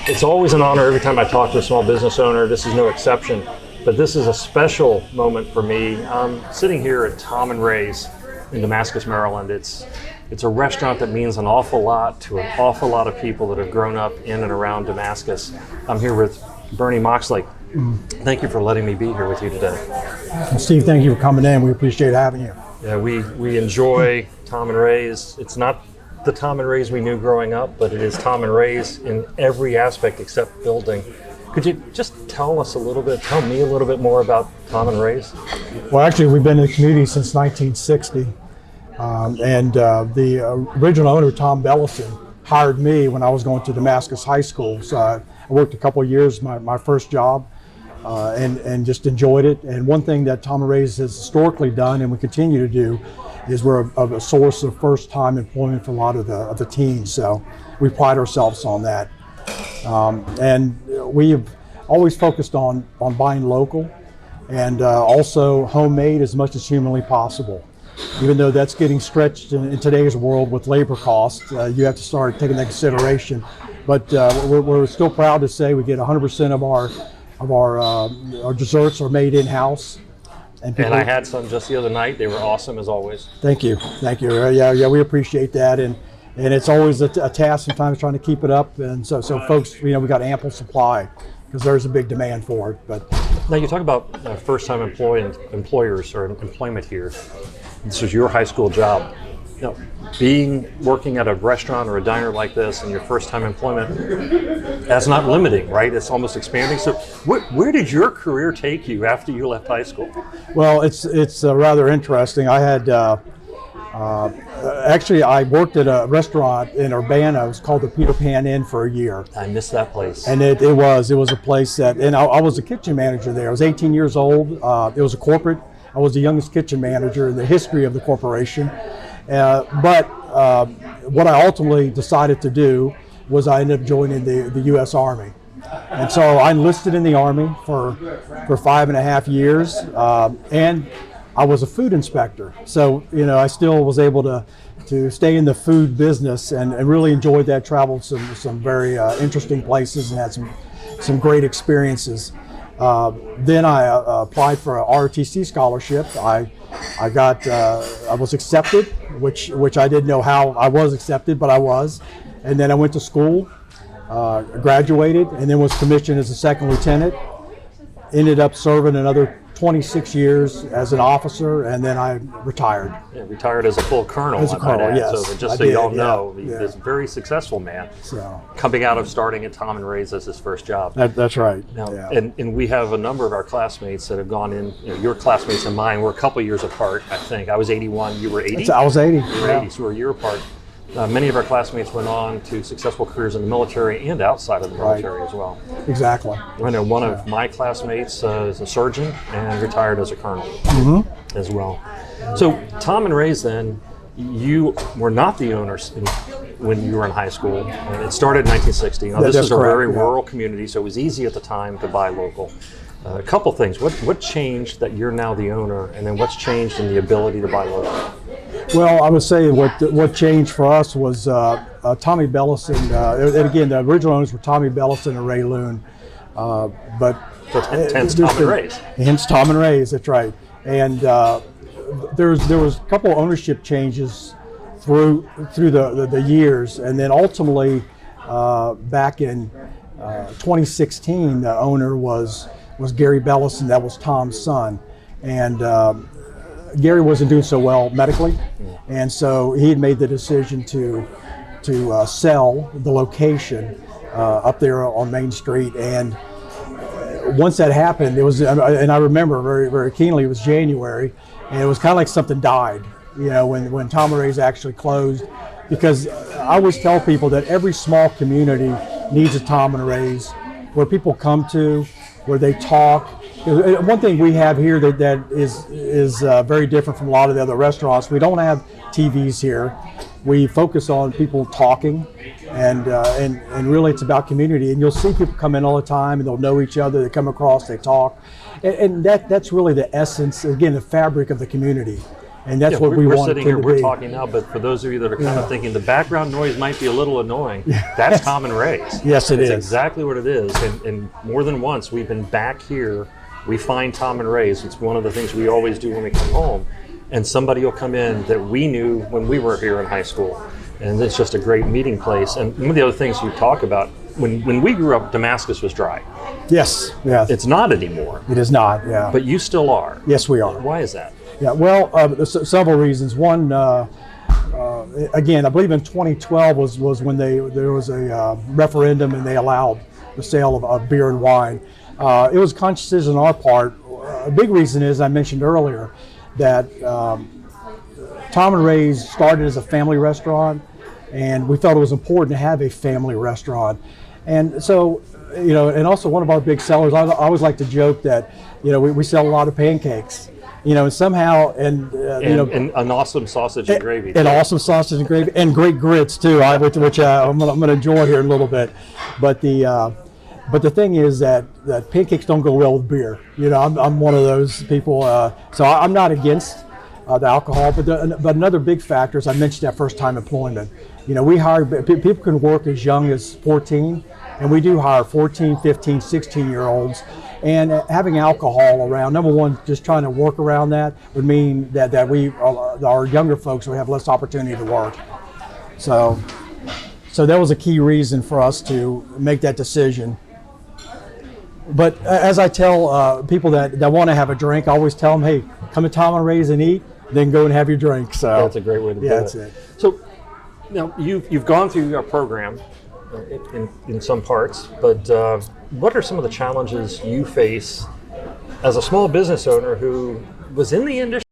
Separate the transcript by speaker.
Speaker 1: It's always an honor every time I talk to a small business owner. This is no exception, but this is a special moment for me. I'm sitting here at Tom and Ray's in Damascus, Maryland. It's a restaurant that means an awful lot to an awful lot of people that have grown up in and around Damascus. I'm here with Bernie Moxley. Thank you for letting me be here with you today.
Speaker 2: Well, Steve, thank you for coming in. We appreciate having you.
Speaker 1: Yeah, we enjoy Tom and Ray's. It's not the Tom and Ray's we knew growing up, but it is Tom and Ray's in every aspect except building. Could you just tell me a little bit more about Tom and Ray's?
Speaker 2: Well, actually, we've been in the community since 1960. The original owner, Tom Bellison, hired me when I was going to Damascus High School. So I worked a couple of years, my first job, and just enjoyed it. And one thing that Tom and Ray's has historically done, and we continue to do, is we're a source of first-time employment for a lot of the teens. So we pride ourselves on that. And we have always focused on buying local and also homemade as much as humanly possible. Even though that's getting stretched in today's world with labor costs, you have to start taking that consideration. But we're still proud to say we get 100% of our desserts are made in-house.
Speaker 1: And I had some just the other night. They were awesome as always.
Speaker 2: Thank you. Yeah, we appreciate that. And it's always a task sometimes trying to keep it up. And so folks, we got ample supply because there's a big demand for it. But
Speaker 1: now you talk about first-time employers or employment here. This was your high school job. Working at a restaurant or a diner like this and your first-time employment, that's not limiting, right? It's almost expanding. So where did your career take you after you left high school?
Speaker 2: Well, it's rather interesting. I had actually I worked at a restaurant in Urbana. It was called the Peter Pan Inn for a year.
Speaker 1: I missed that place.
Speaker 2: And it was a place that, and I was a kitchen manager there. I was 18 years old. It was a corporate. I was the youngest kitchen manager in the history of the corporation. But what I ultimately decided to do was I ended up joining the U.S. Army. And so I enlisted in the Army for 5.5 years, and I was a food inspector. So, I still was able to stay in the food business and really enjoyed that, traveled some very interesting places and had some great experiences. Then I applied for a ROTC scholarship. I was accepted, which I didn't know how I was accepted, but I was. And then I went to school, graduated, and then was commissioned as a second lieutenant. Ended up serving another 26 years as an officer, and then I retired.
Speaker 1: Yeah, retired as a full colonel.
Speaker 2: As a colonel, yes.
Speaker 1: So just so y'all know, he's a very successful man.
Speaker 2: So
Speaker 1: coming out of starting at Tom and Ray's as his first job.
Speaker 2: That's right.
Speaker 1: Now, and we have a number of our classmates that have gone in. Your classmates and mine were a couple years apart. I think I was 81. You were 80.
Speaker 2: I was 80.
Speaker 1: You were 80, so we're a year apart. Many of our classmates went on to successful careers in the military and outside of the military as well.
Speaker 2: Exactly.
Speaker 1: I know one of my classmates is a surgeon and retired as a colonel as well. So Tom and Ray's, then, you were not the owners when you were in high school. And it started in 1960. Now, this is a very rural community, so it was easy at the time to buy local. A couple things. What changed that you're now the owner, and then what's changed in the ability to buy local?
Speaker 2: Well, I would say what changed for us was Tommy Bellison, and again, the original owners were Tommy Bellison and Ray Loon. But
Speaker 1: hence Tom and Ray's.
Speaker 2: Hence Tom and Ray's, that's right. And there was a couple of ownership changes through the years, and then ultimately back in 2016, the owner was Gary Bellison. That was Tom's son, and Gary wasn't doing so well medically, and so he had made the decision to sell the location up there on Main Street. And once that happened, it was, and I remember very, very keenly, it was January, and it was kind of like something died, when Tom and Ray's actually closed, because I always tell people that every small community needs a Tom and Ray's where people come to, where they talk. One thing we have here that is very different from a lot of the other restaurants, we don't have TVs here. We focus on people talking, and really it's about community. And you'll see people come in all the time, and they'll know each other. They come across, they talk, and that's really the essence. Again, the fabric of the community. and that's
Speaker 1: Yeah,
Speaker 2: what we
Speaker 1: we're
Speaker 2: want it
Speaker 1: sitting
Speaker 2: to
Speaker 1: here, we're
Speaker 2: be.
Speaker 1: talking now, but for those of you that are kind of thinking the background noise might be a little annoying, that's Tom and Ray's.
Speaker 2: Yes, it
Speaker 1: it's
Speaker 2: is.
Speaker 1: exactly what it is. And more than once, we've been back here. We find Tom and Ray's. It's one of the things we always do when we come home. And somebody will come in that we knew when we were here in high school. And it's just a great meeting place. And one of the other things you talk about, when we grew up, Damascus was dry.
Speaker 2: Yes, yes.
Speaker 1: It's not anymore,
Speaker 2: It is not, yeah.
Speaker 1: but you still are.
Speaker 2: Yes, we are.
Speaker 1: Why is that?
Speaker 2: Yeah, well, there's several reasons. One, again, I believe in 2012 was when there was a referendum and they allowed the sale of beer and wine. It was a conscious decision on our part. A big reason is, I mentioned earlier, that Tom and Ray's started as a family restaurant, and we felt it was important to have a family restaurant. And so, and also one of our big sellers, I always like to joke that, we sell a lot of pancakes. And somehow, and
Speaker 1: an awesome sausage and gravy.
Speaker 2: and awesome sausage and gravy, and great grits too, which I'm going to enjoy here in a little bit. But the thing is that pancakes don't go well with beer. I'm one of those people. So I'm not against the alcohol, but another big factor is, I mentioned that first time employment. We hire people can work as young as 14, and we do hire 14, 15, 16-year-olds. And having alcohol around, number one, just trying to work around that would mean that our younger folks would have less opportunity to work. So that was a key reason for us to make that decision. But as I tell people that want to have a drink, I always tell them, hey, come to Tom and Ray's and eat, then go and have your drink. So
Speaker 1: that's a great way to do it.
Speaker 2: That's it.
Speaker 1: So now you've gone through our program in some parts, but what are some of the challenges you face as a small business owner who was in the industry